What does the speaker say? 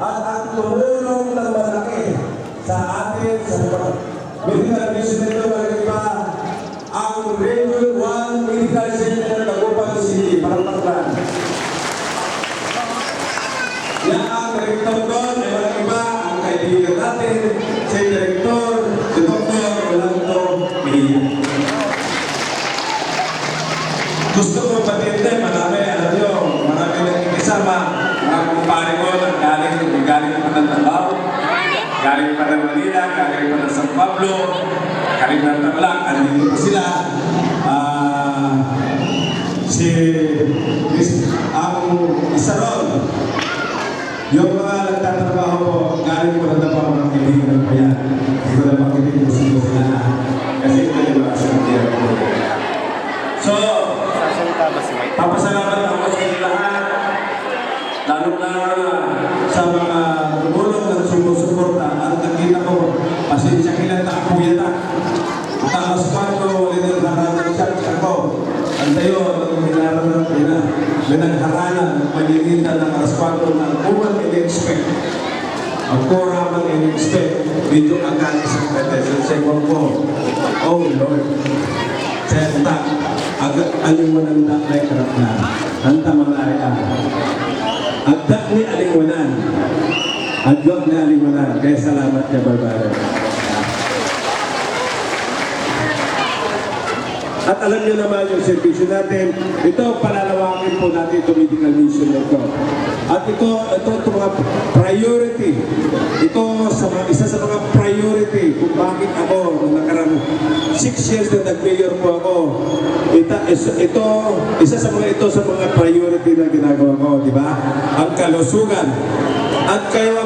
at tumulong ng malaki sa atin sa medical mission nito mga iba ang Region 1 Medical Center ng Dagupan City, Parapaglan. Yan ang direktor doon ay mga iba ang kaibigan natin si Direktor, si Dr. Rolando Mejia. Gusto ko patinte, marami, alam nyo, marami nagkikisama, mga kumpare ko, galing pa ng Davao, galing pa ng Manila, galing pa ng San Pablo, galing pa ng Tarlac, andito pa sila. Ang isa ron, yung mga nagtatrabaho ko, galing ko ng Davao, mga kaibigan ko yan. Hindi ko na makinig ko sila na. Kasi ito yung mga sandiyan ko. So, papasalamat ako sa inyo lahat, lalo na sa mga tumulong at sumusuporta. At nakita ko, pasensya kilata ako yata. Tapos ko, ulit ang harapan siya ako. Ang tayo, pinagharana ng panininda ng raspato ng kuman in-expect. Ang kora man in-expect, dito ang kalis ang petesan sa ibang ko. Oh Lord, senta, aliwanan na ay karap na. Hanta malaya. Agda ni aliwanan. Agda ni aliwanan. Kaya salamat niya, Barbara. At alam niyo naman yung servisyo natin, ito palalawakin po natin itong medical mission nito. At ito mga priority. Ito isa sa mga priority kung bakit ako nakarang 6 years na nag-mayor po ako. Isa sa mga priority na ginagawa ko, di ba? Ang kalusugan. At kayo